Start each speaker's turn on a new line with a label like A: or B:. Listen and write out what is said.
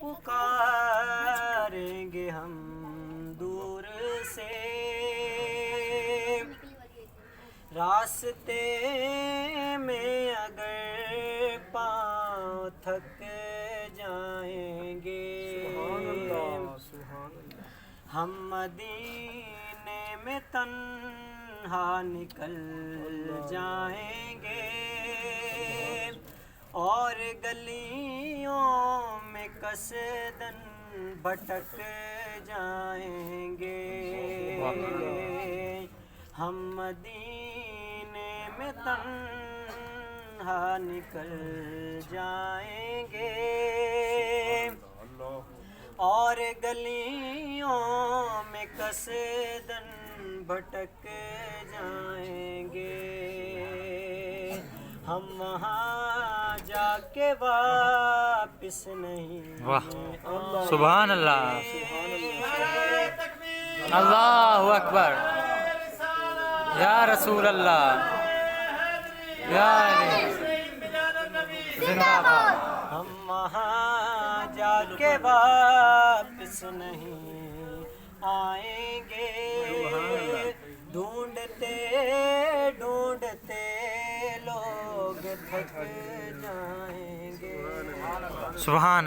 A: پکاریں گے ہم دور سے، راستے میں اگر پاؤں تھک جائیں گے، ہم مدینے میں تنہا نکل جائیں گے، اور گلیوں میں قصداً بھٹک جائیں گے، ہم مدینے میں تنہا نکل جائیں گے، اور گلیوں میں قصداً بھٹک جائیں گے، ہم وہاں جا کے واپس نہیں۔
B: واہ سبحان اللہ، اللہ اکبر، یا رسول اللہ، یا علی زندہ باد۔
A: ہم وہاں جا کے واپس نہیں آئیں گے، ڈھونڈتے ڈھونڈتے لوگ تھک جائیں گے۔
B: سبحان